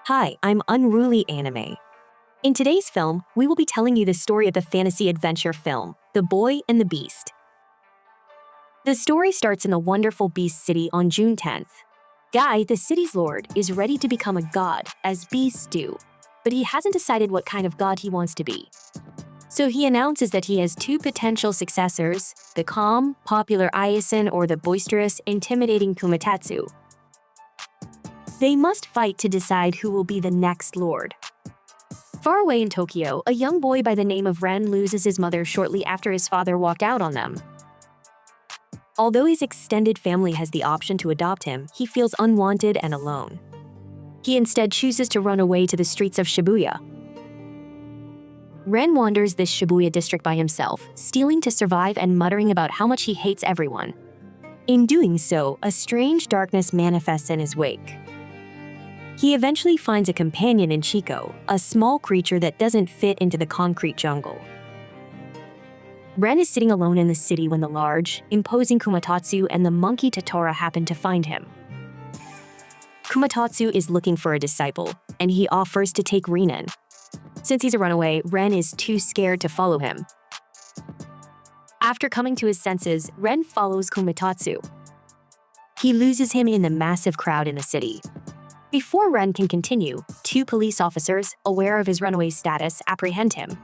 Hi, I'm Unruly Anime. In today's film, we will be telling you the story of the fantasy adventure film, The Boy and the Beast. The story starts in the wonderful Beast City on June 10th. Guy, the city's lord, is ready to become a god, as beasts do, but he hasn't decided what kind of god he wants to be. So he announces that he has two potential successors, the calm, popular Isen or the boisterous, intimidating Kumatetsu. They must fight to decide who will be the next lord. Far away in Tokyo, a young boy by the name of Ren loses his mother shortly after his father walked out on them. Although his extended family has the option to adopt him, he feels unwanted and alone. He instead chooses to run away to the streets of Shibuya. Ren wanders this Shibuya district by himself, stealing to survive and muttering about how much he hates everyone. In doing so, a strange darkness manifests in his wake. He eventually finds a companion in Chico, a small creature that doesn't fit into the concrete jungle. Ren is sitting alone in the city when the large, imposing Kumatetsu and the monkey Totoro happen to find him. Kumatetsu is looking for a disciple, and he offers to take Ren in. Since he's a runaway, Ren is too scared to follow him. After coming to his senses, Ren follows Kumatetsu. He loses him in the massive crowd in the city. Before Ren can continue, two police officers, aware of his runaway status, apprehend him.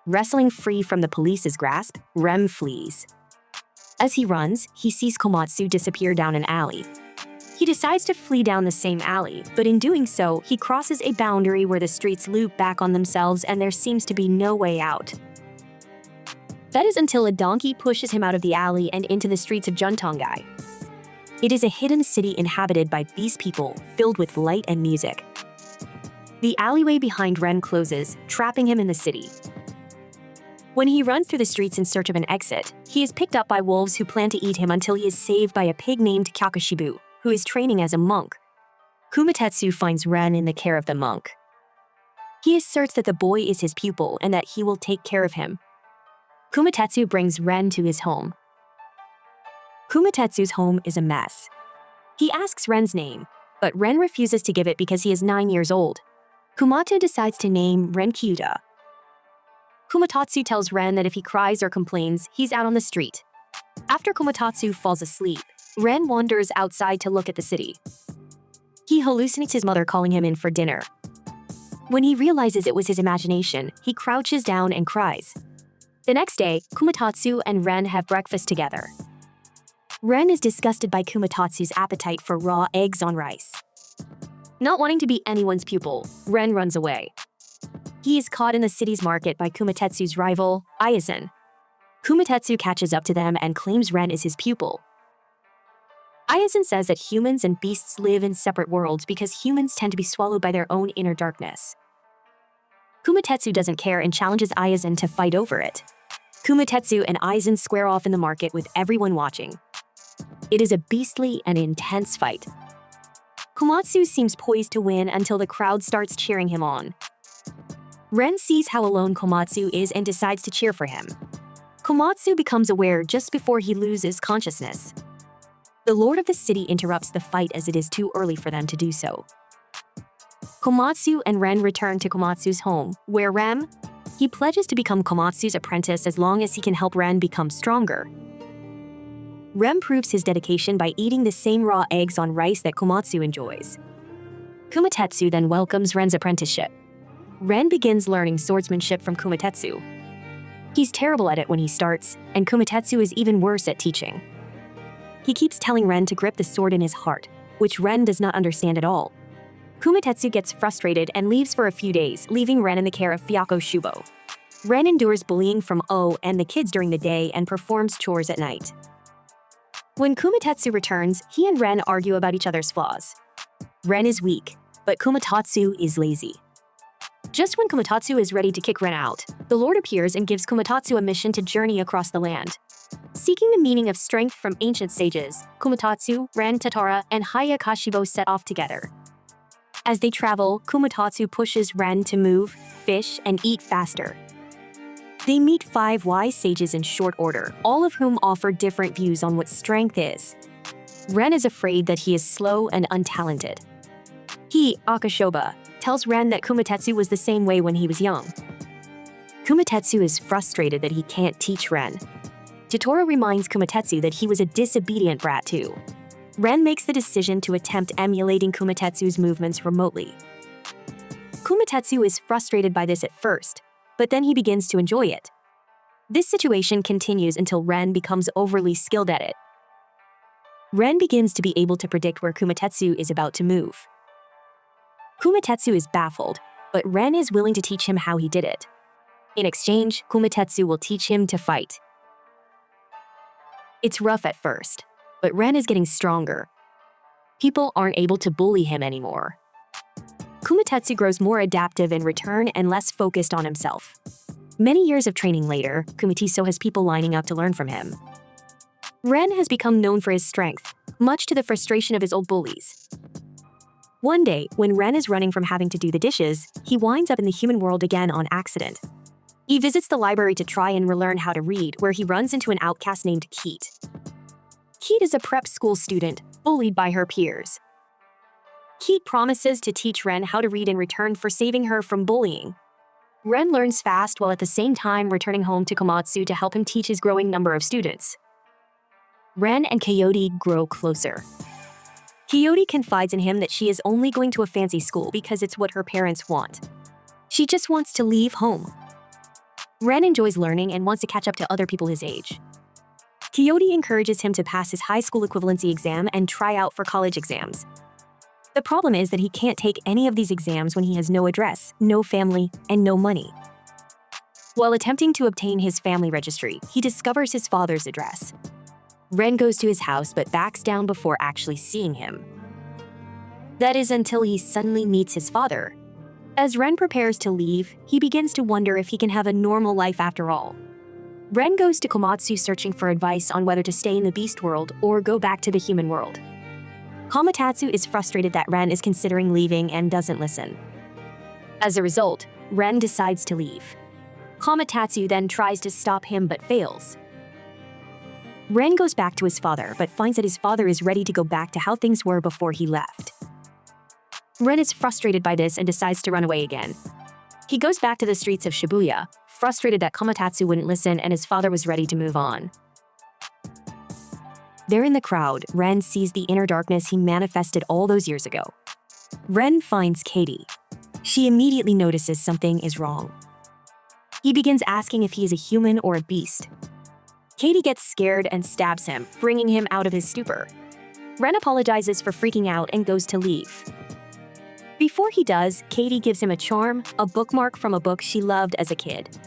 Wrestling free from the police's grasp, Ren flees. As he runs, he sees Komatsu disappear down an alley. He decides to flee down the same alley, but in doing so, he crosses a boundary where the streets loop back on themselves and there seems to be no way out. That is until a donkey pushes him out of the alley and into the streets of Juntongai. It is a hidden city inhabited by beast people, filled with light and music. The alleyway behind Ren closes, trapping him in the city. When he runs through the streets in search of an exit, he is picked up by wolves who plan to eat him until he is saved by a pig named Kyakashibu, who is training as a monk. Kumatetsu finds Ren in the care of the monk. He asserts that the boy is his pupil and that he will take care of him. Kumatetsu brings Ren to his home. Kumatetsu's home is a mess. He asks Ren's name, but Ren refuses to give it because he is 9 years old. Kumato decides to name Ren Kyuta. Kumatetsu tells Ren that if he cries or complains, he's out on the street. After Kumatetsu falls asleep, Ren wanders outside to look at the city. He hallucinates his mother calling him in for dinner. When he realizes it was his imagination, he crouches down and cries. The next day, Kumatetsu and Ren have breakfast together. Ren is disgusted by Kumatetsu's appetite for raw eggs on rice. Not wanting to be anyone's pupil, Ren runs away. He is caught in the city's market by Kumatetsu's rival, Isen. Kumatetsu catches up to them and claims Ren is his pupil. Isen says that humans and beasts live in separate worlds because humans tend to be swallowed by their own inner darkness. Kumatetsu doesn't care and challenges Isen to fight over it. Kumatetsu and Isen square off in the market with everyone watching. It is a beastly and intense fight. Komatsu seems poised to win until the crowd starts cheering him on. Ren sees how alone Komatsu is and decides to cheer for him. Komatsu becomes aware just before he loses consciousness. The lord of the city interrupts the fight as it is too early for them to do so. Komatsu and Ren return to Komatsu's home, where he pledges to become Komatsu's apprentice as long as he can help Ren become stronger. Ren proves his dedication by eating the same raw eggs on rice that Komatsu enjoys. Kumatetsu then welcomes Ren's apprenticeship. Ren begins learning swordsmanship from Kumatetsu. He's terrible at it when he starts, and Kumatetsu is even worse at teaching. He keeps telling Ren to grip the sword in his heart, which Ren does not understand at all. Kumatetsu gets frustrated and leaves for a few days, leaving Ren in the care of Fuyako Shubo. Ren endures bullying from O and the kids during the day and performs chores at night. When Kumatetsu returns, he and Ren argue about each other's flaws. Ren is weak, but Kumatetsu is lazy. Just when Kumatetsu is ready to kick Ren out, the Lord appears and gives Kumatetsu a mission to journey across the land. Seeking the meaning of strength from ancient sages, Kumatetsu, Ren, Totoro, and Hayakashibo set off together. As they travel, Kumatetsu pushes Ren to move, fish, and eat faster. They meet 5 wise sages in short order, all of whom offer different views on what strength is. Ren is afraid that he is slow and untalented. He, Akashoba, tells Ren that Kumatetsu was the same way when he was young. Kumatetsu is frustrated that he can't teach Ren. Totoro reminds Kumatetsu that he was a disobedient brat too. Ren makes the decision to attempt emulating Kumatetsu's movements remotely. Kumatetsu is frustrated by this at first, but then he begins to enjoy it. This situation continues until Ren becomes overly skilled at it. Ren begins to be able to predict where Kumatetsu is about to move. Kumatetsu is baffled, but Ren is willing to teach him how he did it. In exchange, Kumatetsu will teach him to fight. It's rough at first, but Ren is getting stronger. People aren't able to bully him anymore. Kumatetsu grows more adaptive in return and less focused on himself. Many years of training later, Kumatetsu has people lining up to learn from him. Ren has become known for his strength, much to the frustration of his old bullies. One day, when Ren is running from having to do the dishes, he winds up in the human world again on accident. He visits the library to try and relearn how to read, where he runs into an outcast named Keat. Keat is a prep school student, bullied by her peers. Keat promises to teach Ren how to read in return for saving her from bullying. Ren learns fast while at the same time returning home to Komatsu to help him teach his growing number of students. Ren and Coyote grow closer. Coyote confides in him that she is only going to a fancy school because it's what her parents want. She just wants to leave home. Ren enjoys learning and wants to catch up to other people his age. Coyote encourages him to pass his high school equivalency exam and try out for college exams. The problem is that he can't take any of these exams when he has no address, no family, and no money. While attempting to obtain his family registry, he discovers his father's address. Ren goes to his house but backs down before actually seeing him. That is until he suddenly meets his father. As Ren prepares to leave, he begins to wonder if he can have a normal life after all. Ren goes to Komatsu searching for advice on whether to stay in the beast world or go back to the human world. Kumatetsu is frustrated that Ren is considering leaving and doesn't listen. As a result, Ren decides to leave. Kumatetsu then tries to stop him but fails. Ren goes back to his father but finds that his father is ready to go back to how things were before he left. Ren is frustrated by this and decides to run away again. He goes back to the streets of Shibuya, frustrated that Kumatetsu wouldn't listen and his father was ready to move on. There in the crowd, Ren sees the inner darkness he manifested all those years ago. Ren finds Katie. She immediately notices something is wrong. He begins asking if he is a human or a beast. Katie gets scared and stabs him, bringing him out of his stupor. Ren apologizes for freaking out and goes to leave. Before he does, Katie gives him a charm, a bookmark from a book she loved as a kid.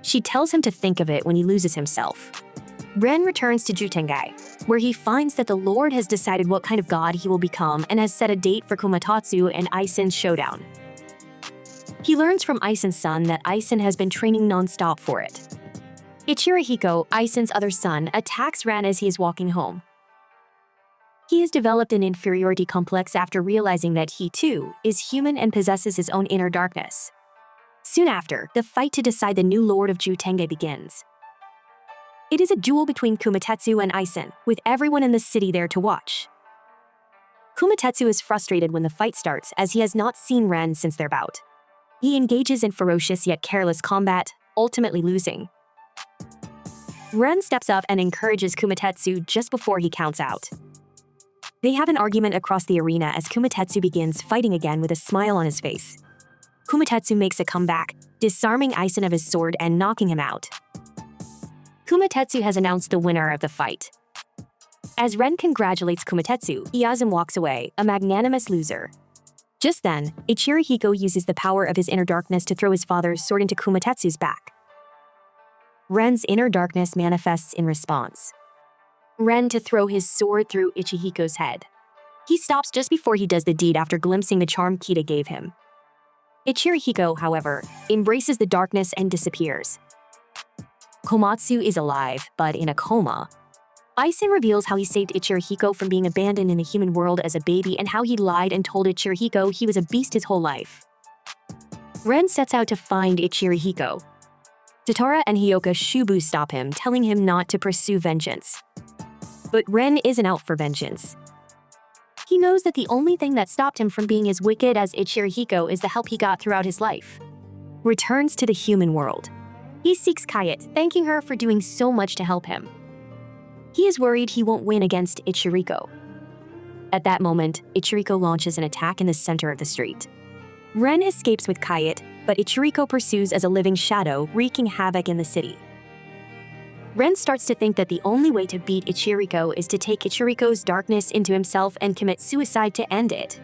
She tells him to think of it when he loses himself. Ren returns to Jutengai, where he finds that the Lord has decided what kind of god he will become and has set a date for Kumatetsu and Aisen's showdown. He learns from Aisen's son that Aisen has been training non-stop for it. Ichirihiko, Aisen's other son, attacks Ren as he is walking home. He has developed an inferiority complex after realizing that he, too, is human and possesses his own inner darkness. Soon after, the fight to decide the new Lord of Jutengai begins. It is a duel between Kumatetsu and Aisen, with everyone in the city there to watch. Kumatetsu is frustrated when the fight starts as he has not seen Ren since their bout. He engages in ferocious yet careless combat, ultimately losing. Ren steps up and encourages Kumatetsu just before he counts out. They have an argument across the arena as Kumatetsu begins fighting again with a smile on his face. Kumatetsu makes a comeback, disarming Aisen of his sword and knocking him out. Kumatetsu has announced the winner of the fight. As Ren congratulates Kumatetsu, Iazen walks away, a magnanimous loser. Just then, Ichirihiko uses the power of his inner darkness to throw his father's sword into Kumatetsu's back. Ren's inner darkness manifests in response. Ren to throw his sword through Ichihiko's head. He stops just before he does the deed after glimpsing the charm Kita gave him. Ichirihiko, however, embraces the darkness and disappears. Komatsu is alive, but in a coma. Aisen reveals how he saved Ichirihiko from being abandoned in the human world as a baby and how he lied and told Ichirihiko he was a beast his whole life. Ren sets out to find Ichirihiko. Totoro and Hyoka Shubu stop him, telling him not to pursue vengeance. But Ren isn't out for vengeance. He knows that the only thing that stopped him from being as wicked as Ichirihiko is the help he got throughout his life. Returns to the human world. He seeks Kayet, thanking her for doing so much to help him. He is worried he won't win against Ichiriko. At that moment, Ichiriko launches an attack in the center of the street. Ren escapes with Kayet, but Ichiriko pursues as a living shadow, wreaking havoc in the city. Ren starts to think that the only way to beat Ichiriko is to take Ichiriko's darkness into himself and commit suicide to end it.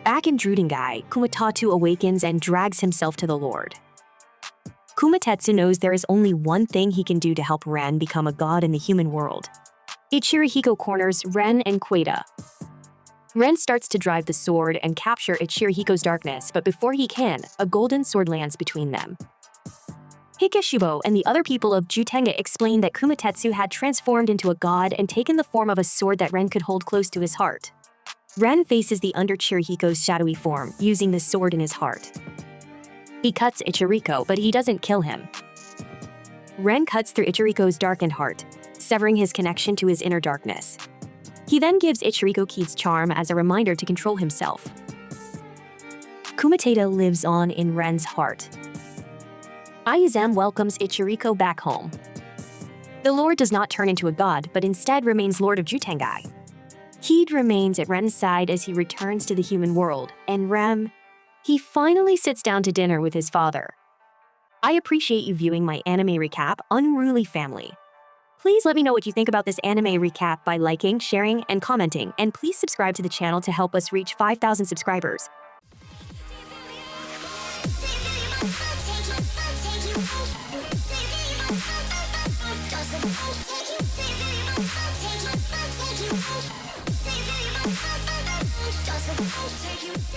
Back in Drudengai, Kumatetsu awakens and drags himself to the Lord. Kumatetsu knows there is only one thing he can do to help Ren become a god in the human world. Ichirihiko corners Ren and Queta. Ren starts to drive the sword and capture Ichirihiko's darkness, but before he can, a golden sword lands between them. Hikishibo and the other people of Jutenga explain that Kumatetsu had transformed into a god and taken the form of a sword that Ren could hold close to his heart. Ren faces the under Chirihiko's shadowy form, using the sword in his heart. He cuts Ichiriko, but he doesn't kill him. Ren cuts through Ichiriko's darkened heart, severing his connection to his inner darkness. He then gives Ichiriko Keith's charm as a reminder to control himself. Kumatetsu lives on in Ren's heart. Ayazem welcomes Ichiriko back home. The Lord does not turn into a god, but instead remains Lord of Jutengai. Heed remains at Ren's side as he returns to the human world, and he finally sits down to dinner with his father. I appreciate you viewing my anime recap, Unruly Family. Please let me know what you think about this anime recap by liking, sharing, and commenting, and please subscribe to the channel to help us reach 5,000 subscribers. Take you